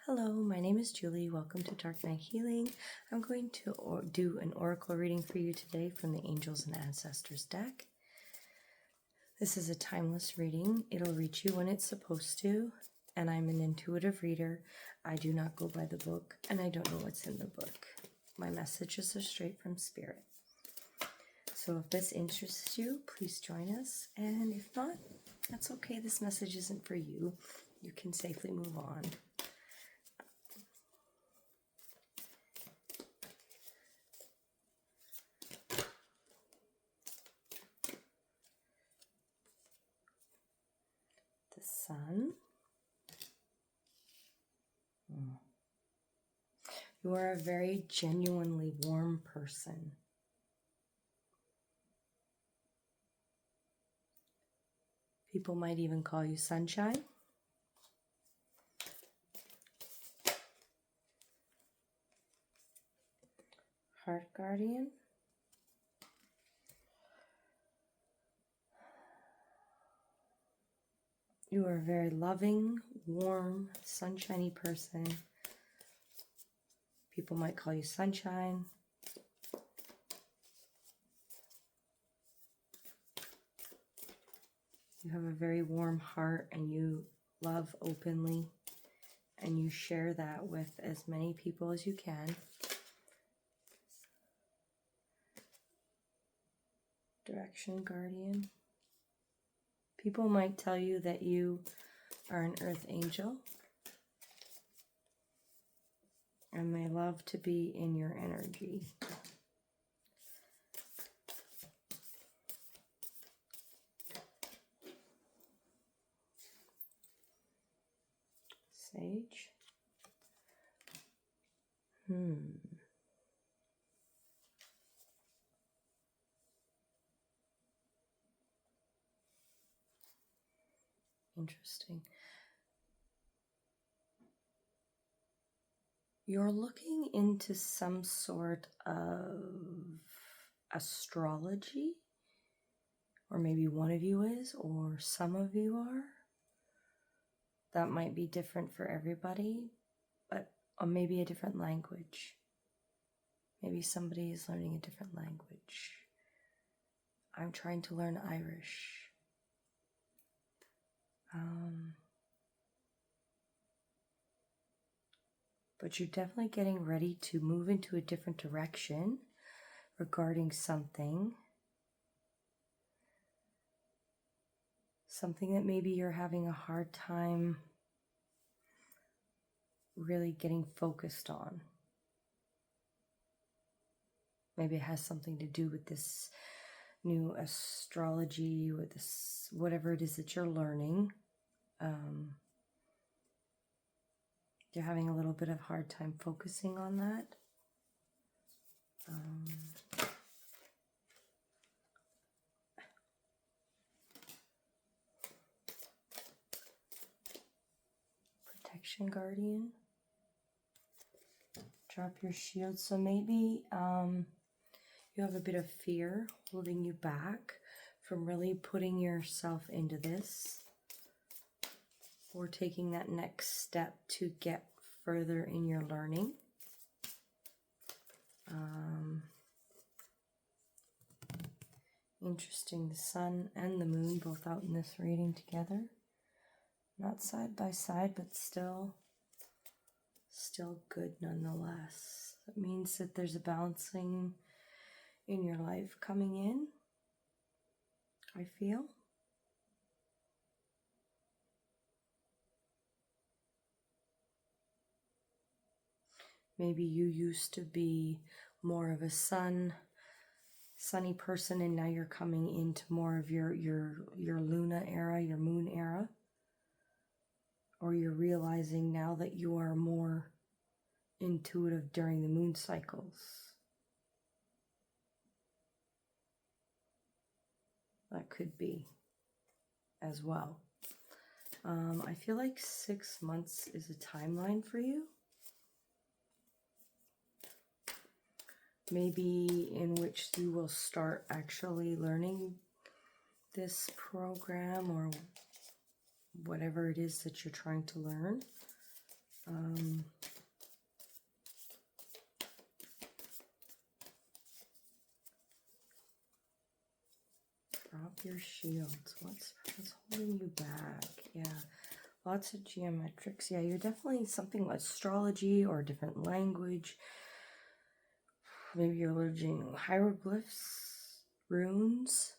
Hello, my name is Julie. Welcome to Dark Night Healing. I'm going to do an oracle reading for you today from the Angels and Ancestors deck. This is a timeless reading. It'll reach you when it's supposed to, and I'm an intuitive reader. I do not go by the book, and I don't know what's in the book. My messages are straight from Spirit. So if this interests you, please join us, and if not, that's okay. This message isn't for you. You can safely move on. The Sun. You are a very genuinely warm person. People might even call you Sunshine. Heart Guardian. You are a very loving, warm, sunshiny person. People might call you Sunshine. You have a very warm heart and you love openly, and you share that with as many people as you can. Direction Guardian. People might tell you that you are an earth angel and they love to be in your energy. Sage. Interesting. You're looking into some sort of astrology, or maybe one of you is, or some of you are. That might be different for everybody, but or maybe a different language. Maybe somebody is learning a different language. I'm trying to learn Irish. But you're definitely getting ready to move into a different direction regarding something. Something that maybe you're having a hard time really getting focused on. Maybe it has something to do with this new astrology, with this, whatever it is that you're learning. You're having a little bit of hard time focusing on that. Protection Guardian. Drop your shield. So maybe you have a bit of fear holding you back from really putting yourself into this, or taking that next step to get further in your learning. Interesting, the sun and the moon both out in this reading together. Not side by side, but still good nonetheless. It means that there's a balancing in your life coming in, I feel. Maybe you used to be more of a sunny person, and now you're coming into more of your Luna era, your moon era. Or you're realizing now that you are more intuitive during the moon cycles. That could be as well. I feel like 6 months is a timeline for you. Maybe in which you will start actually learning this program or whatever it is that you're trying to learn. Drop your shields. What's holding you back? Yeah. Lots of geometrics. Yeah, you're definitely something like astrology or a different language. Maybe you're learning hieroglyphs, runes.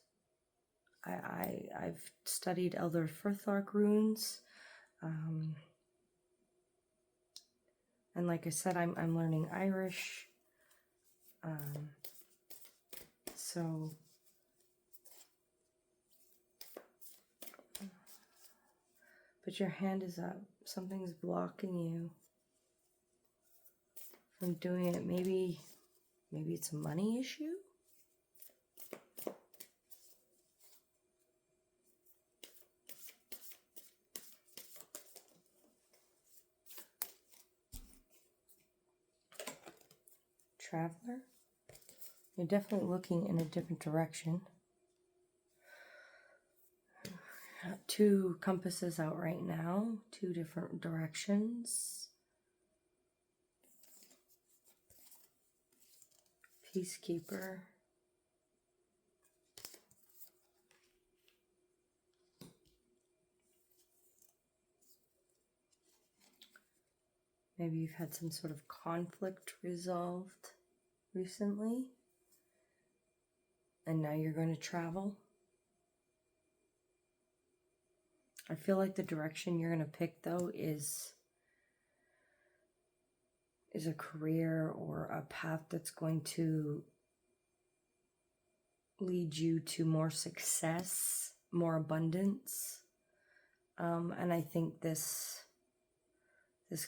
I've studied Elder Firthark runes. And like I said, I'm learning Irish. So but your hand is up. Something's blocking you from doing it. Maybe it's a money issue. Traveler. You're definitely looking in a different direction. Two compasses out right now, two different directions. Peacekeeper. Maybe you've had some sort of conflict resolved recently, and now you're going to travel. I feel like the direction you're going to pick, though, is a career or a path that's going to lead you to more success, more abundance. And I think this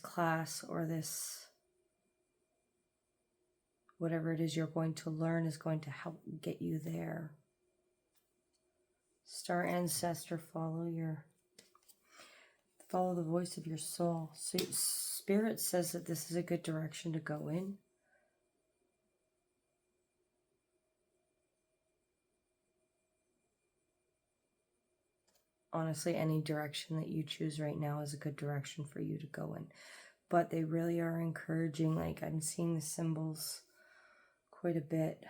class or this whatever it is you're going to learn is going to help get you there. Star Ancestor, follow the voice of your soul. So Spirit says that this is a good direction to go in. Honestly, any direction that you choose right now is a good direction for you to go in. But they really are encouraging, like I'm seeing the symbols quite a bit.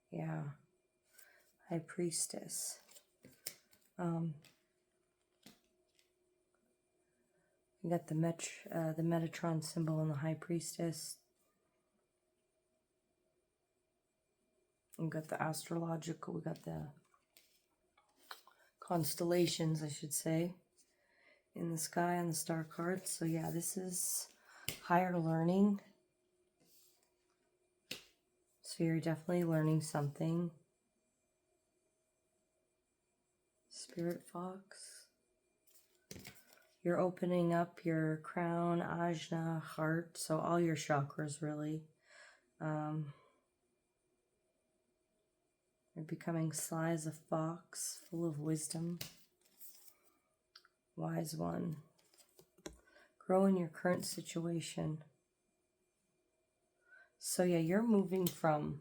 Yeah. High Priestess. We got the Metatron symbol and the High Priestess. We got the astrological, we got the constellations, I should say, in the sky on the star cards. So yeah, this is higher learning. So you're definitely learning something. Spirit Fox. You're opening up your crown, ajna, heart, so all your chakras really. You're becoming sly as a fox, full of wisdom. Wise one. Grow in your current situation. So yeah, you're moving from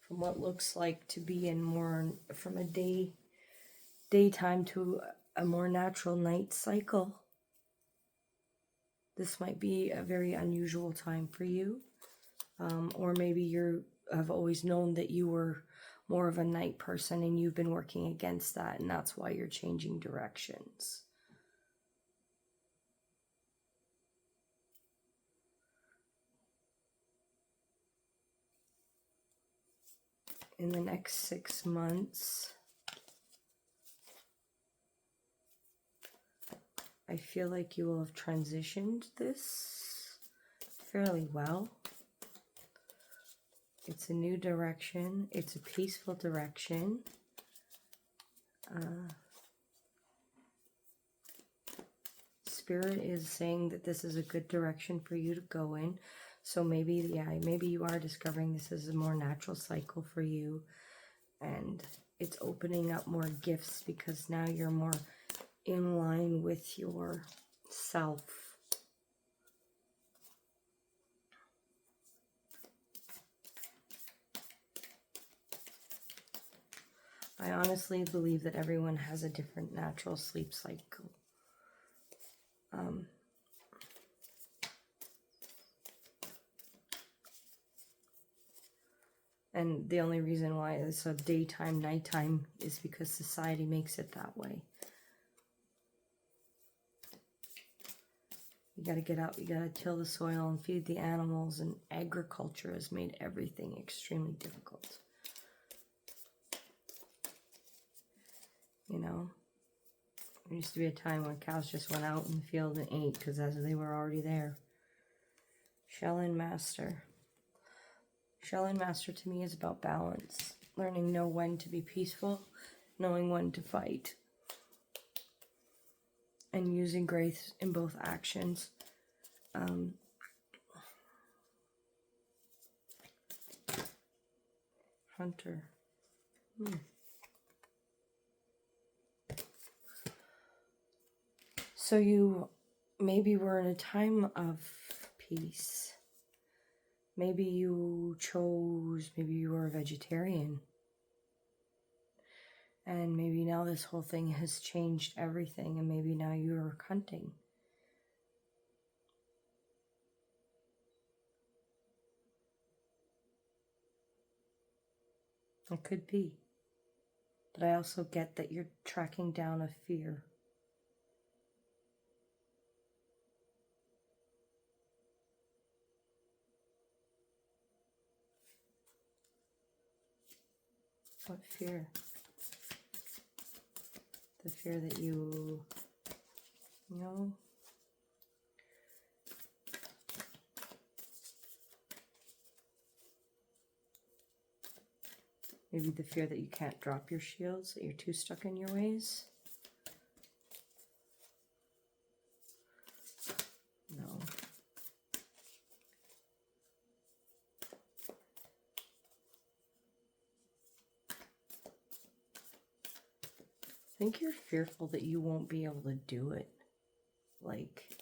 what looks like to be in more from a daytime to a more natural night cycle. This might be a very unusual time for you. Or maybe you have always known that you were more of a night person and you've been working against that, and that's why you're changing directions. In the next 6 months, I feel like you will have transitioned this fairly well. It's a new direction. It's a peaceful direction. Spirit is saying that this is a good direction for you to go in. So maybe you are discovering this is a more natural cycle for you. And it's opening up more gifts because now you're more in line with your self. I honestly believe that everyone has a different natural sleep cycle. And the only reason why it's a daytime, nighttime is because society makes it that way. You got to get out, you got to till the soil and feed the animals, and agriculture has made everything extremely difficult. You know, there used to be a time when cows just went out in the field and ate because they were already there. Shell-in Master. Shell-in Master to me is about balance. Learning know when to be peaceful, knowing when to fight. And using grace in both actions. Hunter. So you maybe were in a time of peace. Maybe you maybe you were a vegetarian. And maybe now this whole thing has changed everything, and maybe now you're hunting. It could be. But I also get that you're tracking down a fear. What fear? The fear that you know. Maybe the fear that you can't drop your shields, that you're too stuck in your ways. No. I think you're fearful that you won't be able to do it. Like,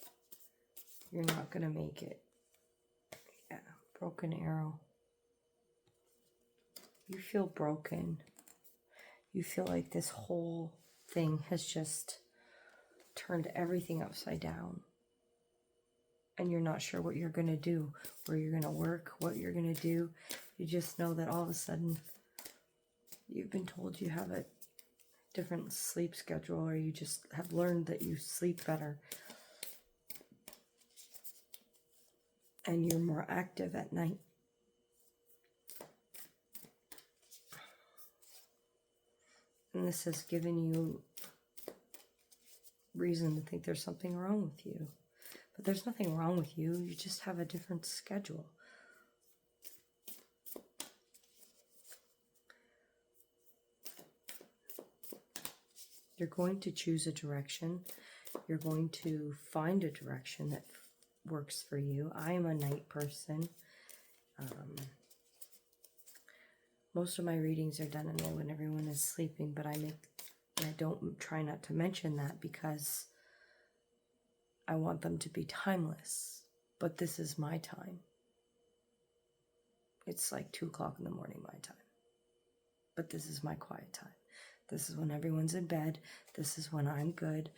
you're not going to make it. Yeah, broken arrow. You feel broken. You feel like this whole thing has just turned everything upside down. And you're not sure what you're going to do, where you're going to work, what you're going to do. You just know that all of a sudden you've been told you have a different sleep schedule, or you just have learned that you sleep better. And you're more active at night. And this has given you reason to think there's something wrong with you. But there's nothing wrong with you. You just have a different schedule. You're going to choose a direction. You're going to find a direction that works for you. I am a night person. Most of my readings are done in the when everyone is sleeping, but I don't try not to mention that because I want them to be timeless. But this is my time. It's like 2 o'clock in the morning my time. But this is my quiet time. This is when everyone's in bed. This is when I'm good.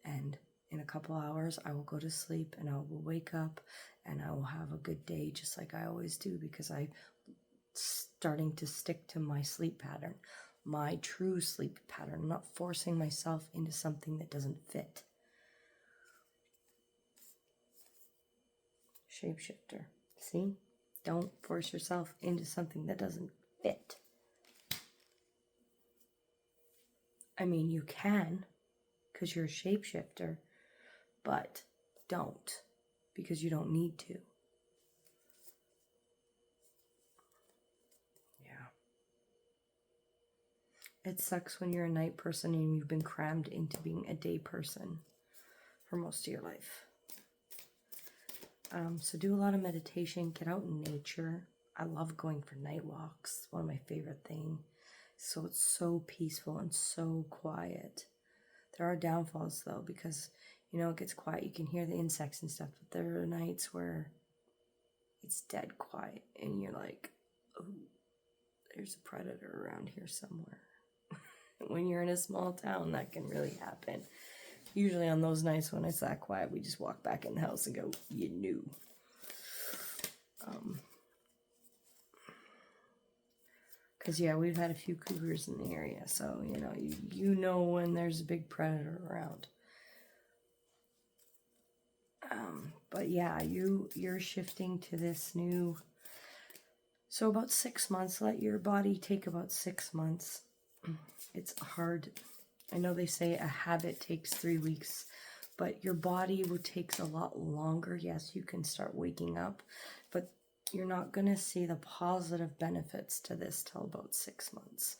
And in a couple hours, I will go to sleep and I will wake up and I will have a good day just like I always do, because I'm starting to stick to my sleep pattern, my true sleep pattern. I'm not forcing myself into something that doesn't fit. Shapeshifter. See? Don't force yourself into something that doesn't fit. I mean, you can, because you're a shapeshifter, but don't, because you don't need to. Yeah. It sucks when you're a night person and you've been crammed into being a day person for most of your life. So do a lot of meditation, get out in nature. I love going for night walks, one of my favorite things. So it's so peaceful and so quiet. There are downfalls though, because it gets quiet. You can hear the insects and stuff, but there are nights where it's dead quiet and you're like, oh, there's a predator around here somewhere. When you're in a small town, that can really happen. Usually on those nights when it's that quiet, we just walk back in the house and go, you knew. Because, yeah, we've had a few cougars in the area, so, you know when there's a big predator around. But, yeah, you're shifting to this new... So about 6 months, let your body take about 6 months. It's hard. I know they say a habit takes 3 weeks, but your body will takes a lot longer. Yes, you can start waking up, but you're not going to see the positive benefits to this till about 6 months.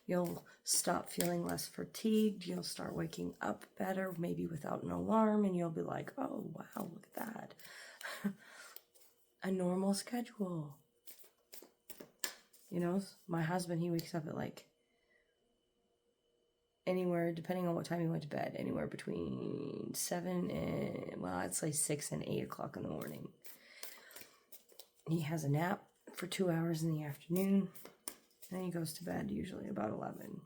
You'll stop feeling less fatigued. You'll start waking up better, maybe without an alarm, and you'll be like, oh, wow, look at that. A normal schedule. My husband, he wakes up at like anywhere, depending on what time he went to bed, anywhere between 7 and, well, I'd say 6 and 8 o'clock in the morning. He has a nap for 2 hours in the afternoon, and he goes to bed usually about 11,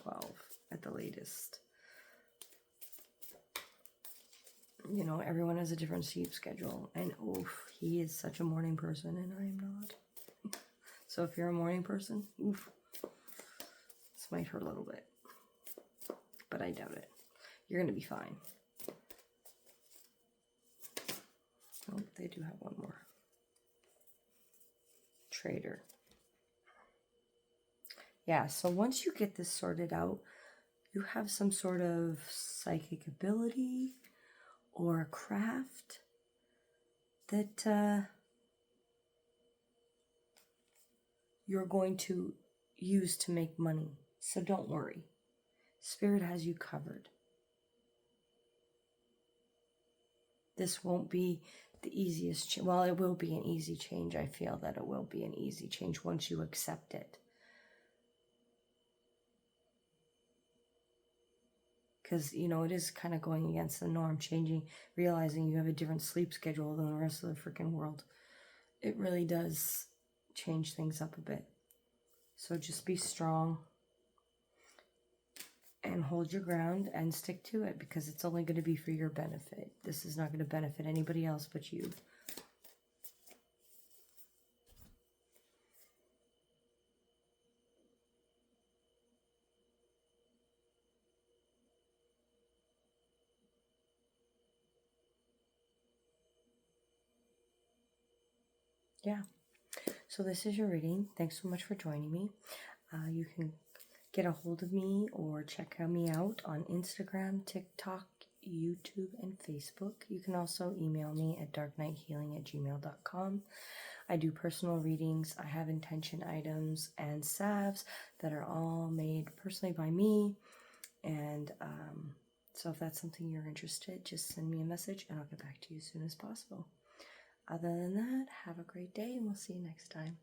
12 at the latest. Everyone has a different sleep schedule, and he is such a morning person, and I am not. So if you're a morning person, this might hurt a little bit. But I doubt it. You're going to be fine. Oh, they do have one more. Trader. Yeah, so once you get this sorted out, you have some sort of psychic ability or a craft that you're going to use to make money. So don't worry. Spirit has you covered. This won't be the easiest well, it will be an easy change. I feel that it will be an easy change once you accept it. Because, it is kind of going against the norm, realizing you have a different sleep schedule than the rest of the freaking world. It really does change things up a bit. So just be strong. And hold your ground and stick to it, because it's only going to be for your benefit. This is not going to benefit anybody else but you. Yeah. So this is your reading. Thanks so much for joining me. You can get a hold of me or check me out on Instagram, TikTok, YouTube, and Facebook. You can also email me at darknighthealing@gmail.com. I do personal readings. I have intention items and salves that are all made personally by me. And so if that's something you're interested, just send me a message and I'll get back to you as soon as possible. Other than that, have a great day and we'll see you next time.